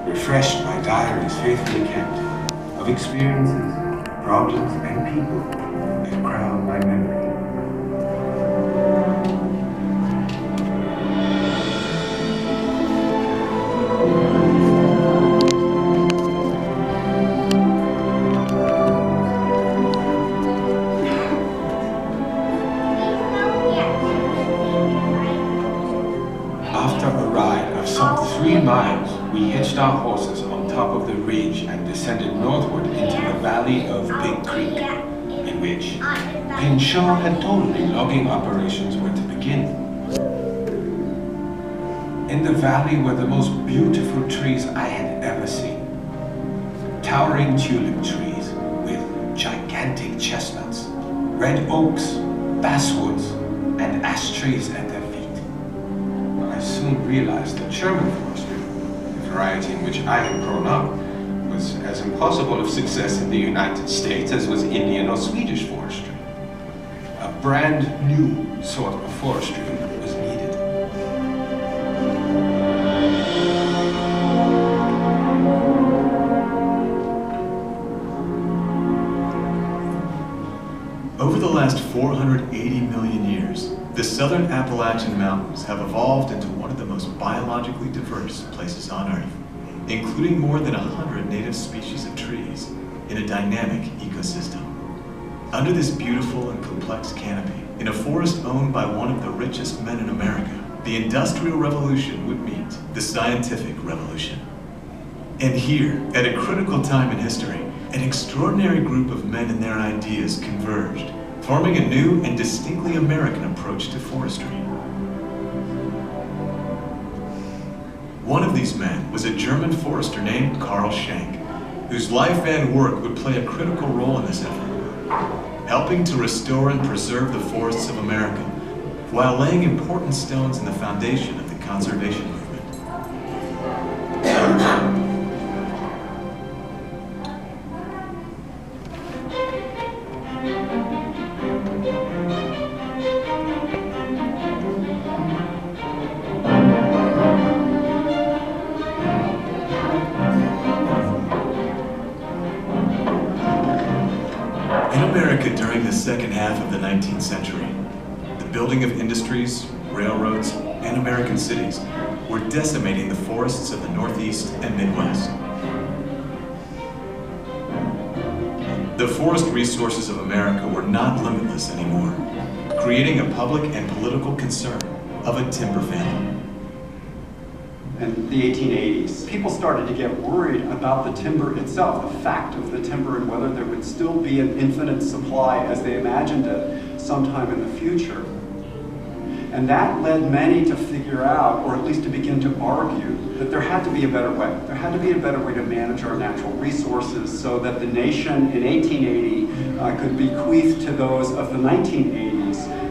refreshed by diaries faithfully kept of experiences, problems, and people that crown my memory. After a ride of some 3 miles, we hitched our horses on top of the ridge and descended northward into the valley of Big Creek, in which Pinchot had told me logging operations were to begin. In the valley were the most beautiful trees I had ever seen. Towering tulip trees with gigantic chestnuts, red oaks, basswoods, and ash trees at their feet. I soon realized that German forestry, the variety in which I had grown up, was as impossible of success in the United States as was Indian or Swedish forestry. A brand new sort of forestry was needed. Over the last 480 million years, the southern Appalachian Mountains have evolved into one of the most biologically diverse places on Earth, including more than 100 native species of trees in a dynamic ecosystem. Under this beautiful and complex canopy, in a forest owned by one of the richest men in America, the Industrial Revolution would meet the Scientific Revolution. And here, at a critical time in history, an extraordinary group of men and their ideas converged, forming a new and distinctly American approach to forestry. One of these men was a German forester named Carl Schenk, whose life and work would play a critical role in this effort, helping to restore and preserve the forests of America, while laying important stones in the foundation of the conservation movement. During the second half of the 19th century, the building of industries, railroads, and American cities were decimating the forests of the Northeast and Midwest. The forest resources of America were not limitless anymore, creating a public and political concern of a timber famine. In the 1880s, people started to get worried about the timber itself, the fact of the timber, and whether there would still be an infinite supply as they imagined it sometime in the future. And that led many to figure out, or at least to begin to argue, that there had to be a better way. There had to be a better way to manage our natural resources so that the nation in 1880 could bequeath to those of the 1980s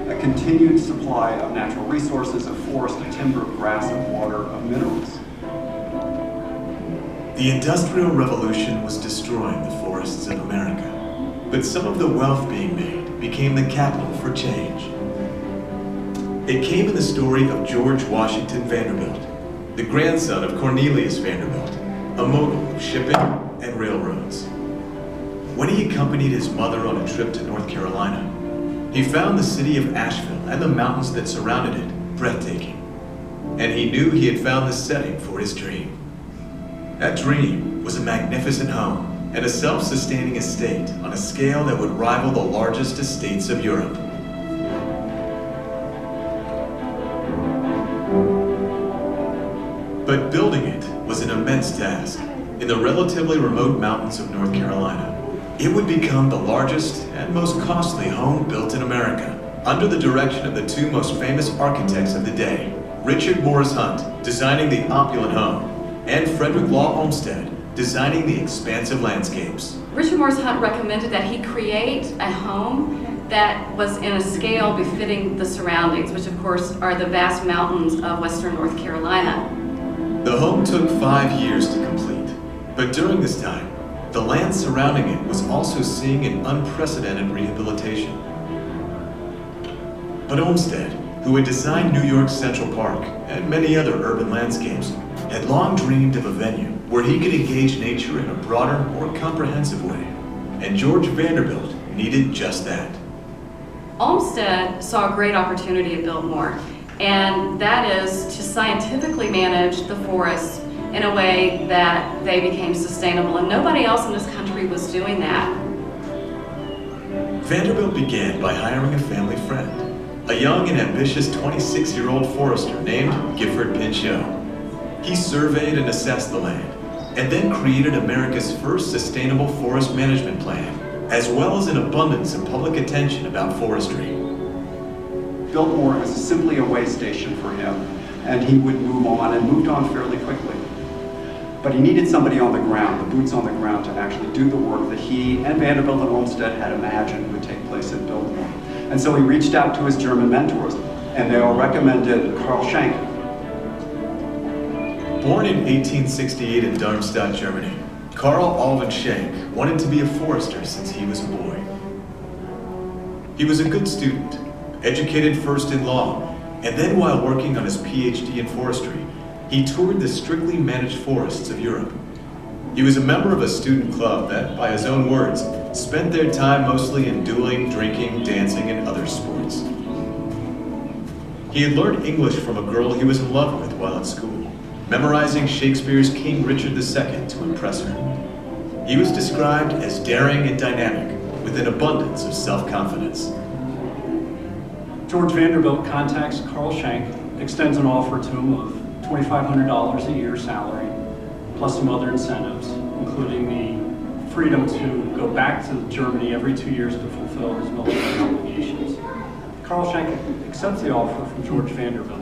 a continued supply of natural resources, of forest, of timber, of grass, of water, of minerals. The Industrial Revolution was destroying the forests of America, but some of the wealth being made became the capital for change. It came in the story of George Washington Vanderbilt, the grandson of Cornelius Vanderbilt, a mogul of shipping and railroads. When he accompanied his mother on a trip to North Carolina, he found the city of Asheville and the mountains that surrounded it breathtaking, and he knew he had found the setting for his dream. That dream was a magnificent home and a self-sustaining estate on a scale that would rival the largest estates of Europe. But building it was an immense task. In the relatively remote mountains of North Carolina, it would become the largest and most costly home built in America, under the direction of the two most famous architects of the day, Richard Morris Hunt, designing the opulent home, and Frederick Law Olmsted, designing the expansive landscapes. Richard Morris Hunt recommended that he create a home that was in a scale befitting the surroundings, which of course are the vast mountains of western North Carolina. The home took 5 years to complete, but during this time, the land surrounding it was also seeing an unprecedented rehabilitation. But Olmsted, who had designed New York's Central Park and many other urban landscapes, had long dreamed of a venue where he could engage nature in a broader, more comprehensive way. And George Vanderbilt needed just that. Olmsted saw a great opportunity at Biltmore, and that is to scientifically manage the forests in a way that they became sustainable, and nobody else in this country was doing that. Vanderbilt began by hiring a family friend, a young and ambitious 26-year-old forester named Gifford Pinchot. He surveyed and assessed the land, and then created America's first sustainable forest management plan, as well as an abundance of public attention about forestry. Biltmore was simply a way station for him, and he would move on, and moved on fairly quickly. But he needed somebody on the ground, the boots on the ground, to actually do the work that he and Vanderbilt and Olmsted had imagined would take place at Biltmore. And so he reached out to his German mentors, and they all recommended Carl Schenk. Born in 1868 in Darmstadt, Germany, Carl Alvin Schenk wanted to be a forester since he was a boy. He was a good student, educated first in law, and then while working on his PhD in forestry, he toured the strictly managed forests of Europe. He was a member of a student club that, by his own words, spent their time mostly in dueling, drinking, dancing, and other sports. He had learned English from a girl he was in love with while at school, memorizing Shakespeare's King Richard II to impress her. He was described as daring and dynamic, with an abundance of self-confidence. George Vanderbilt contacts Carl Schenk, extends an offer to him of $2,500 a year salary, plus some other incentives, including the freedom to go back to Germany every 2 years to fulfill his military obligations. Carl Schenk accepts the offer from George Vanderbilt,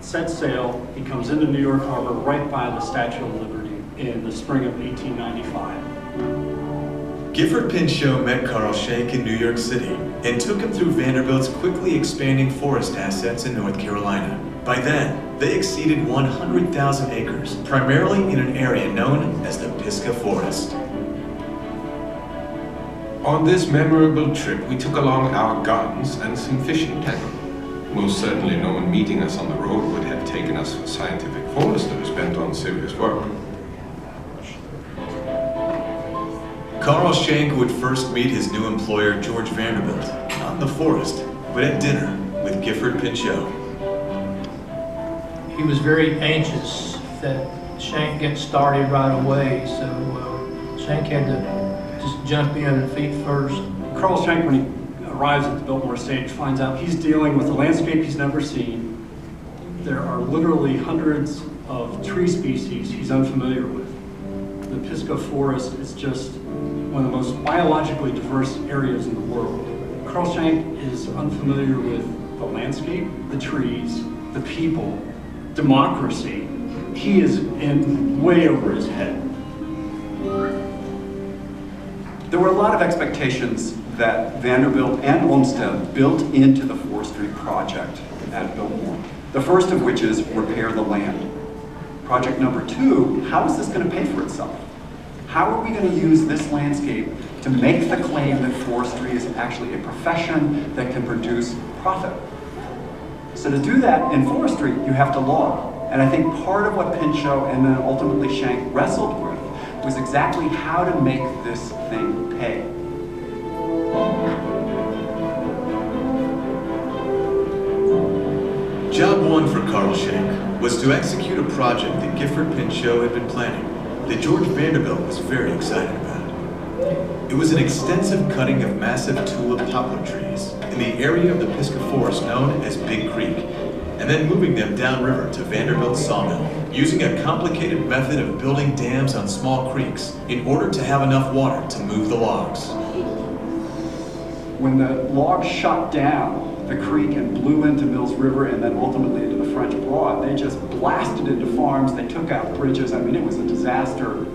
sets sail. He comes into New York Harbor right by the Statue of Liberty in the spring of 1895. Gifford Pinchot met Carl Schenk in New York City and took him through Vanderbilt's quickly expanding forest assets in North Carolina. By then, they exceeded 100,000 acres, primarily in an area known as the Pisgah Forest. On this memorable trip, we took along our guns and some fishing tackle. Most certainly no one meeting us on the road would have taken us for scientific foresters bent on serious work. Carl Schenk would first meet his new employer, George Vanderbilt, not in the forest, but at dinner with Gifford Pinchot. He was very anxious that Schenk get started right away, so Schenk had to just jump in feet first. Carl Schenk, when he arrives at the Biltmore stage, finds out he's dealing with a landscape he's never seen. There are literally hundreds of tree species he's unfamiliar with. The Pisgah Forest is just one of the most biologically diverse areas in the world. Carl Schenk is unfamiliar with the landscape, the trees, the people, democracy. He is in way over his head. There were a lot of expectations that Vanderbilt and Olmsted built into the forestry project at Biltmore. The first of which is repair the land. Project number 2, how is this going to pay for itself? How are we going to use this landscape to make the claim that forestry is actually a profession that can produce profit? So to do that in forestry, you have to log. And I think part of what Pinchot and then ultimately Schenk wrestled with was exactly how to make this thing pay. Job 1 for Carl Schenk was to execute a project that Gifford Pinchot had been planning, that George Vanderbilt was very excited about. It was an extensive cutting of massive tulip poplar trees in the area of the Pisgah Forest known as Big Creek, and then moving them downriver to Vanderbilt's sawmill, using a complicated method of building dams on small creeks in order to have enough water to move the logs. When the logs shut down the creek and blew into Mills River and then ultimately into the French Broad, they just blasted into farms, they took out bridges. I mean, it was a disaster.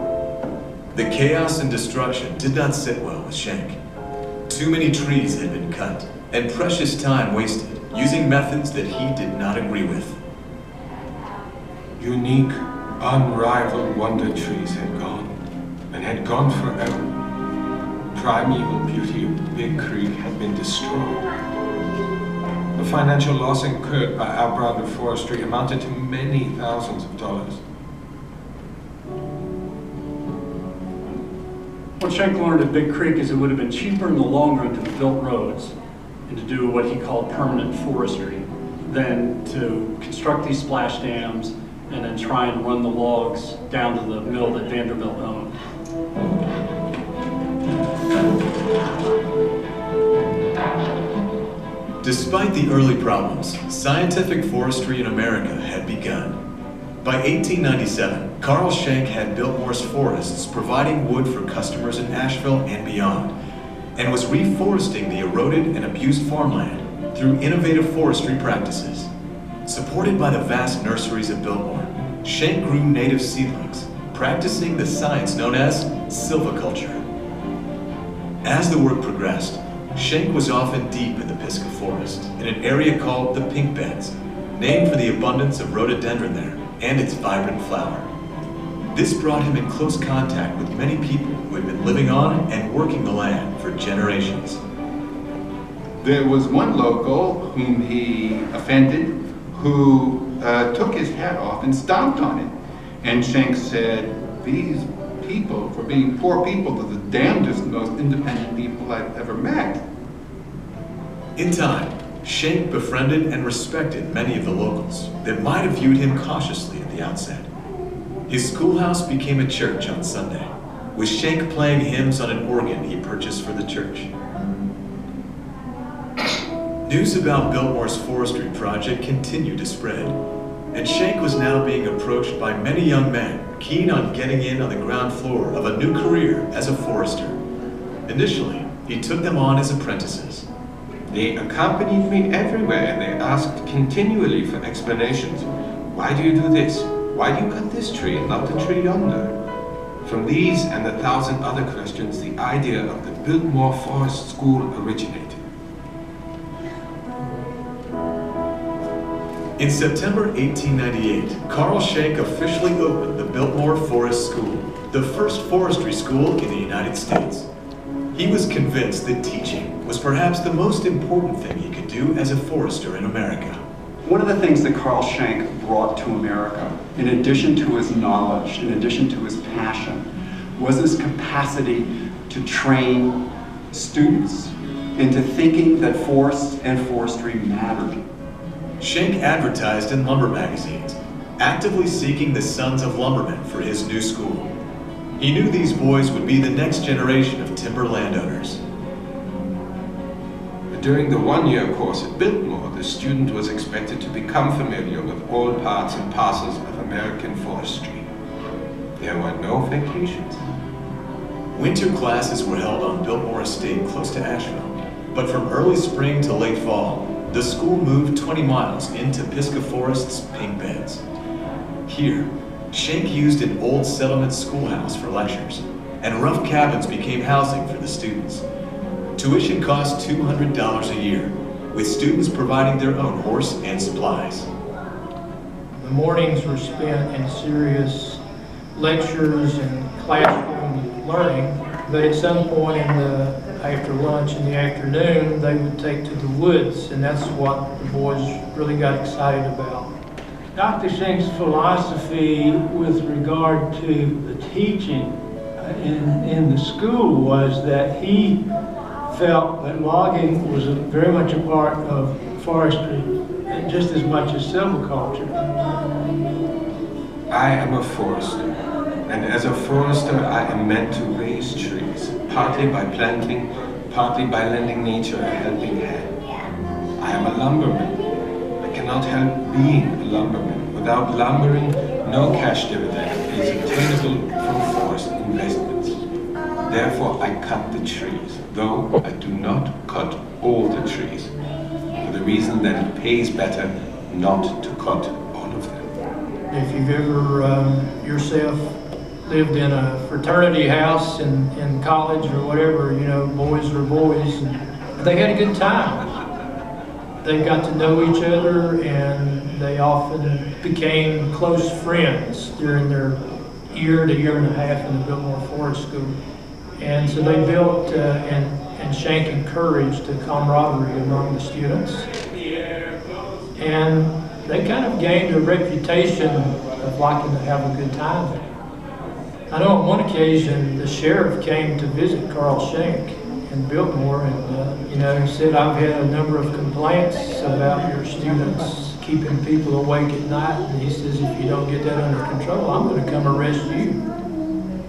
The chaos and destruction did not sit well with Schenk. Too many trees had been cut, and precious time wasted using methods that he did not agree with. Unique, unrivaled wonder trees had gone, and had gone forever. Primeval beauty of the Big Creek had been destroyed. The financial loss incurred by our brand of forestry amounted to many thousands of dollars. What Schenck learned at Big Creek is it would have been cheaper in the long run to build roads and to do what he called permanent forestry than to construct these splash dams and then try and run the logs down to the mill that Vanderbilt owned. Despite the early problems, scientific forestry in America had begun. By 1897, Carl Schenck had Biltmore's forests providing wood for customers in Asheville and beyond, and was reforesting the eroded and abused farmland through innovative forestry practices. Supported by the vast nurseries of Biltmore, Schenck grew native seedlings, practicing the science known as silviculture. As the work progressed, Schenck was often deep in the Pisgah forest, in an area called the Pink Beds, named for the abundance of rhododendron there and its vibrant flower. This brought him in close contact with many people who had been living on and working the land for generations. There was one local whom he offended who took his hat off and stomped on it. And Schenck said, these people, for being poor people, are the damnedest, most independent people I've ever met. In time, Schenck befriended and respected many of the locals that might have viewed him cautiously at the outset. His schoolhouse became a church on Sunday, with Schenck playing hymns on an organ he purchased for the church. News about Biltmore's forestry project continued to spread, and Schenck was now being approached by many young men keen on getting in on the ground floor of a new career as a forester. Initially, he took them on as apprentices. They accompanied me everywhere and they asked continually for explanations. Why do you do this? Why do you cut this tree and not the tree yonder? From these and 1,000 other questions, the idea of the Biltmore Forest School originated. In September 1898, Carl Schenck officially opened the Biltmore Forest School, the first forestry school in the United States. He was convinced that teaching was perhaps the most important thing he could do as a forester in America. One of the things that Carl Schenck brought to America, in addition to his knowledge, in addition to his passion, was his capacity to train students into thinking that forests and forestry mattered. Schenck advertised in lumber magazines, actively seeking the sons of lumbermen for his new school. He knew these boys would be the next generation of timber landowners. During the one-year course at Biltmore, the student was expected to become familiar with all parts and parcels of American forestry. There were no vacations. Winter classes were held on Biltmore Estate close to Asheville, but from early spring to late fall, the school moved 20 miles into Pisgah Forest's Pink Beds. Here, Schenck used an old settlement schoolhouse for lectures, and rough cabins became housing for the students. Tuition cost $200 a year, with students providing their own horse and supplies. The mornings were spent in serious lectures and classroom learning, but at some point after lunch in the afternoon, they would take to the woods, and that's what the boys really got excited about. Dr. Schenck's philosophy with regard to the teaching in the school was that he felt that logging was very much a part of forestry, and just as much as silviculture. I am a forester, and as a forester I am meant to raise trees, partly by planting, partly by lending nature a helping hand. I am a lumberman. I cannot help being a lumberman. Without lumbering, no cash dividend is obtainable from forest investments. Therefore, I cut the trees, though I do not cut all the trees, for the reason that it pays better not to cut all of them. If you've ever yourself lived in a fraternity house in college or whatever, you know, boys were boys, and they had a good time. They got to know each other, and they often became close friends during their year to year and a half in the Biltmore Forest School. And so they built and Schenck encouraged the camaraderie among the students. And they kind of gained a reputation of liking to have a good time there. I know on one occasion the sheriff came to visit Carl Schenck in Biltmore, and he said, "I've had a number of complaints about your students keeping people awake at night." And he says, "If you don't get that under control, I'm going to come arrest you."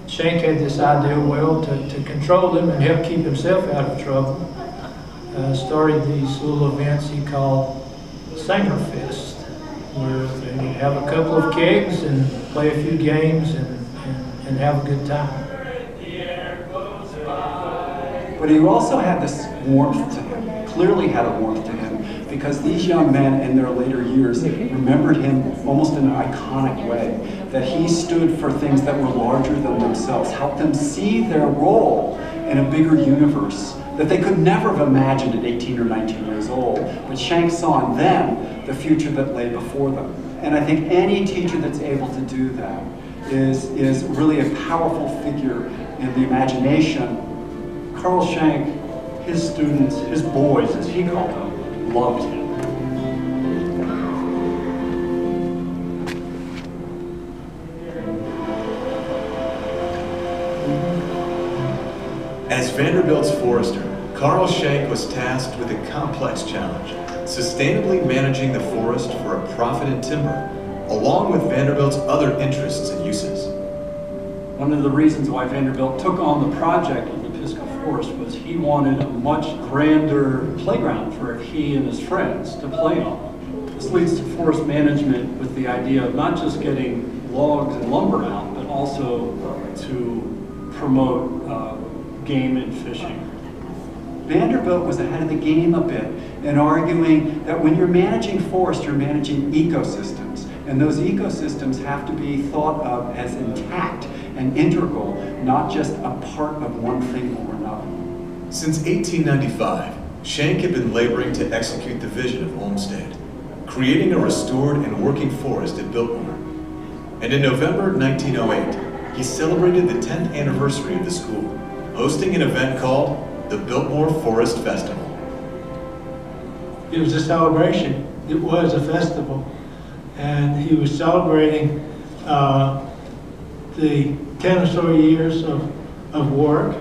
Schenck had this idea, to control them and help keep himself out of trouble. Started these little events he called Sanger Fest, where they would have a couple of kegs and play a few games and have a good time. But he also had this warmth to him, clearly had a warmth to him, because these young men in their later years remembered him almost in an iconic way, that he stood for things that were larger than themselves, helped them see their role in a bigger universe that they could never have imagined at 18 or 19 years old. But Schenck saw in them the future that lay before them. And I think any teacher that's able to do that is really a powerful figure in the imagination. Carl Schenck, his students, his boys, as he called them, loved him. As Vanderbilt's forester, Carl Schenck was tasked with a complex challenge, sustainably managing the forest for a profit in timber, along with Vanderbilt's other interests and uses. One of the reasons why Vanderbilt took on the project of the Pisgah Forest was he wanted a much grander playground for he and his friends to play on. This leads to forest management with the idea of not just getting logs and lumber out, but also to promote game and fishing. Vanderbilt was ahead of the game a bit in arguing that when you're managing forest, you're managing ecosystems. And those ecosystems have to be thought of as intact and integral, not just a part of one thing or another. Since 1895, Schenck had been laboring to execute the vision of Olmsted, creating a restored and working forest at Biltmore. And in November 1908, he celebrated the 10th anniversary of the school, hosting an event called the Biltmore Forest Festival. It was a celebration. It was a festival. And he was celebrating the 10 or so years of work,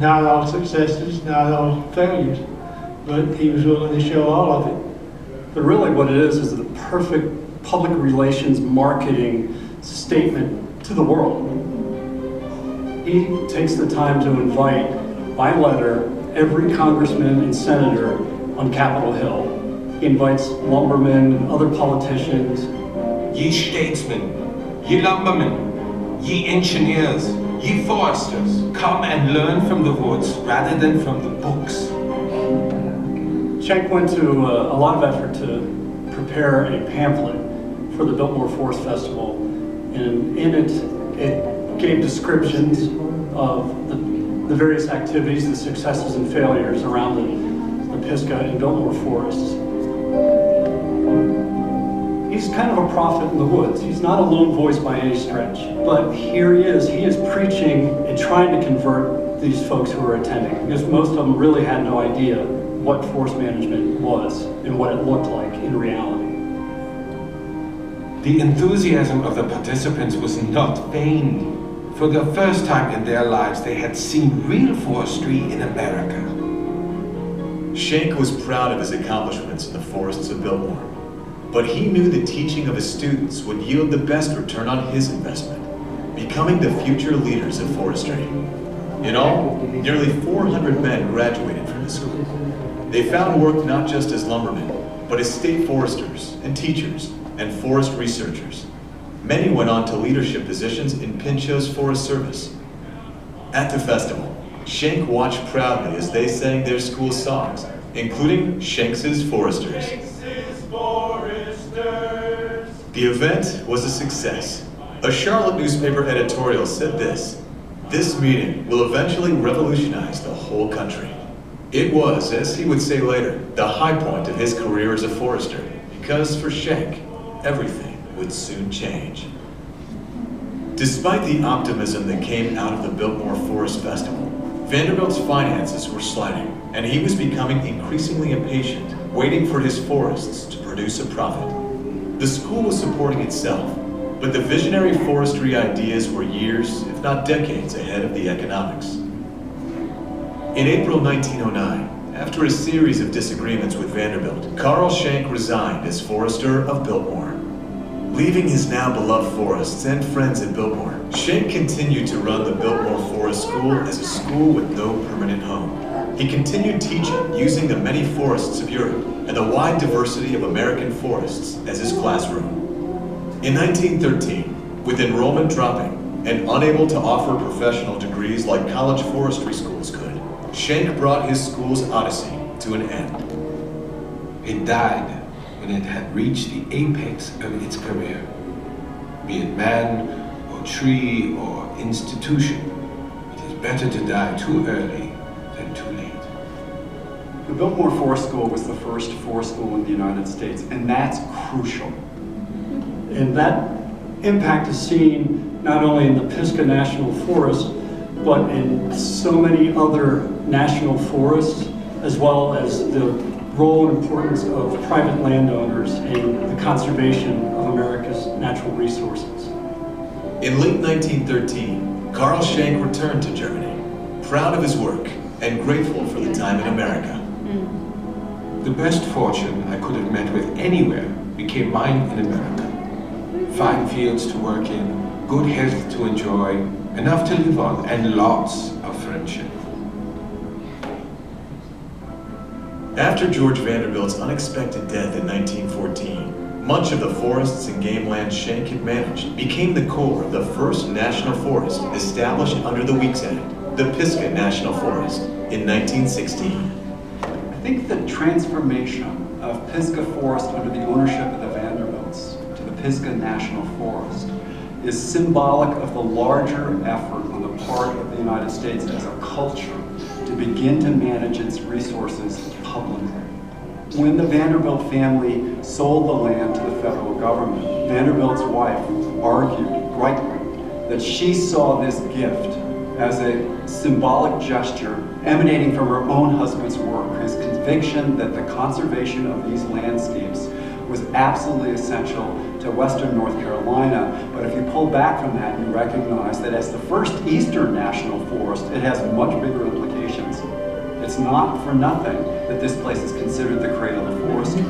not all successes, not all failures, but he was willing to show all of it. But really what it is the perfect public relations marketing statement to the world. He takes the time to invite, by letter, every congressman and senator on Capitol Hill. He invites lumbermen and other politicians. Ye statesmen, ye lumbermen, ye engineers, ye foresters, come and learn from the woods rather than from the books. Schenck went to a lot of effort to prepare a pamphlet for the Biltmore Forest Festival, and in it gave descriptions of the various activities, the successes and failures around the Pisgah and Biltmore forests. He's kind of a prophet in the woods. He's not a lone voice by any stretch, but here he is preaching and trying to convert these folks who are attending, because most of them really had no idea what forest management was and what it looked like in reality. The enthusiasm of the participants was not vain. For the first time in their lives, they had seen real forestry in America. Schenck was proud of his accomplishments in the forests of Biltmore, but he knew the teaching of his students would yield the best return on his investment, becoming the future leaders of forestry. In all, nearly 400 men graduated from the school. They found work not just as lumbermen, but as state foresters and teachers and forest researchers. Many went on to leadership positions in Pinchot's Forest Service. At the festival, Schenck watched proudly as they sang their school songs, including Schenck's Foresters. The event was a success. A Charlotte newspaper editorial said this meeting will eventually revolutionize the whole country. It was, as he would say later, the high point of his career as a forester, because for Schenck, everything would soon change. Despite the optimism that came out of the Biltmore Forest Festival, Vanderbilt's finances were sliding, and he was becoming increasingly impatient, waiting for his forests to produce a profit. The school was supporting itself, But the visionary forestry ideas were years, if not decades, ahead of the economics. In April 1909, after a series of disagreements with Vanderbilt, Carl Schenck resigned as forester of Biltmore. Leaving his now beloved forests and friends at Biltmore, Schenck continued to run the Biltmore Forest School as a school with no permanent home. He continued teaching using the many forests of Europe and the wide diversity of American forests as his classroom. In 1913, with enrollment dropping and unable to offer professional degrees like college forestry schools could, Schenck brought his school's odyssey to an end. It died when it had reached the apex of its career. Be it man, or tree, or institution, it is better to die too early than too late. The Biltmore Forest School was the first forest school in the United States, and that's crucial. And that impact is seen not only in the Pisgah National Forest, but in so many other national forests, as well as the role and importance of private landowners in the conservation of America's natural resources. In late 1913, Carl Schenck returned to Germany, proud of his work and grateful for the time in America. The best fortune I could have met with anywhere became mine in America. Fine fields to work in, good health to enjoy, enough to live on, and lots of friendship. After George Vanderbilt's unexpected death in 1914, much of the forests and game land Schenck had managed became the core of the first national forest established under the Weeks Act, the Pisgah National Forest, in 1916. I think the transformation of Pisgah Forest under the ownership of the Vanderbilts to the Pisgah National Forest is symbolic of the larger effort on the part of the United States as a culture to begin to manage its resources publicly. When the Vanderbilt family sold the land to the federal government, Vanderbilt's wife argued rightly that she saw this gift as a symbolic gesture emanating from her own husband's work, his conviction that the conservation of these landscapes was absolutely essential to Western North Carolina. But if you pull back from that, you recognize that as the first Eastern National Forest, it has much bigger implications. It's not for nothing that this place is considered the cradle of forestry.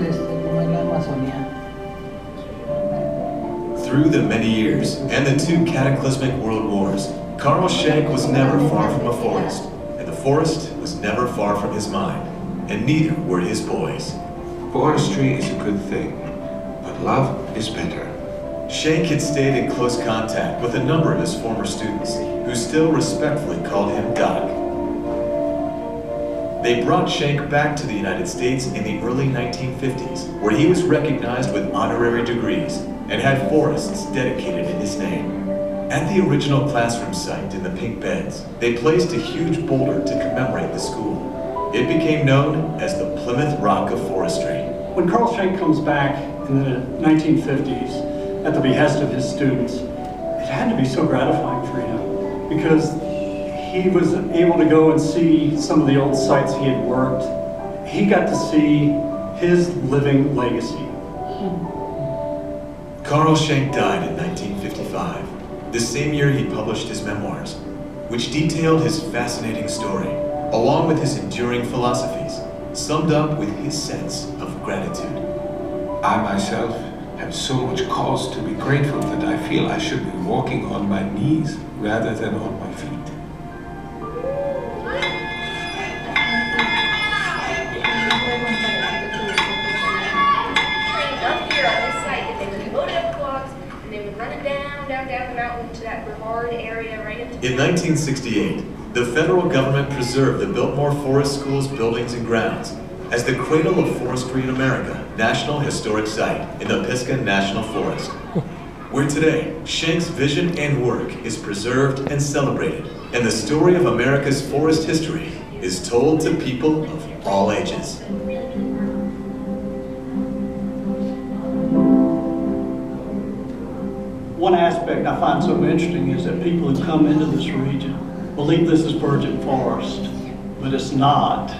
Through the many years and the two cataclysmic world wars, Carl Schenck was never far from a forest, and the forest was never far from his mind, and neither were his boys. Forestry is a good thing, but love is better. Schenck had stayed in close contact with a number of his former students, who still respectfully called him Doc. They brought Schenck back to the United States in the early 1950s, where he was recognized with honorary degrees and had forests dedicated in his name. At the original classroom site in the Pink Beds, they placed a huge boulder to commemorate the school. It became known as the Plymouth Rock of Forestry. When Carl Schenck comes back in the 1950s at the behest of his students, it had to be so gratifying for him because he was able to go and see some of the old sites he had worked. He got to see his living legacy. Carl Schenck died in 1955, the same year he published his memoirs, which detailed his fascinating story, along with his enduring philosophies, summed up with his sense of gratitude. I myself have so much cause to be grateful that I feel I should be walking on my knees rather than on my feet. Up here on this site, that they would load it up with logs and they would run it down the mountain to that Brevard area right into. In 1968, the federal government preserved the Biltmore Forest School's buildings and grounds as the Cradle of Forestry in America National Historic Site in the Pisgah National Forest, where today Schenck's vision and work is preserved and celebrated, and the story of America's forest history is told to people of all ages. One aspect I find so interesting is that people who come into this region believe this is virgin forest, but it's not.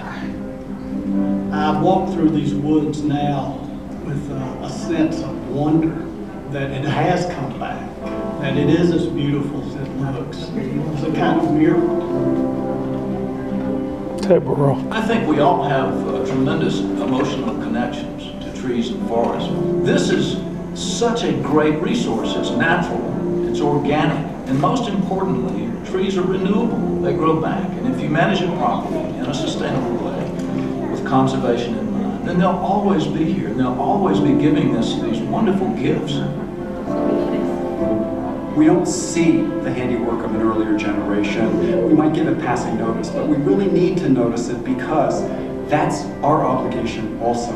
I've walked through these woods now with a sense of wonder that it has come back, that it is as beautiful as it looks. It's a kind of miracle. I think we all have tremendous emotional connections to trees and forests. This is such a great resource. It's natural, it's organic, and most importantly, trees are renewable. They grow back, and if you manage it properly in a sustainable way, with conservation in mind, then they'll always be here, and they'll always be giving us these wonderful gifts. We don't see the handiwork of an earlier generation. We might give it passing notice, but we really need to notice it because that's our obligation also.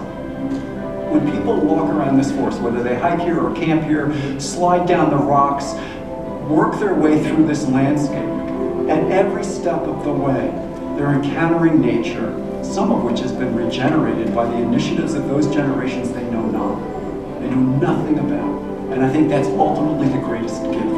When people walk around this forest, whether they hike here or camp here, slide down the rocks, work their way through this landscape, at every step of the way, they're encountering nature, some of which has been regenerated by the initiatives of those generations they know not. They know nothing about. And I think that's ultimately the greatest gift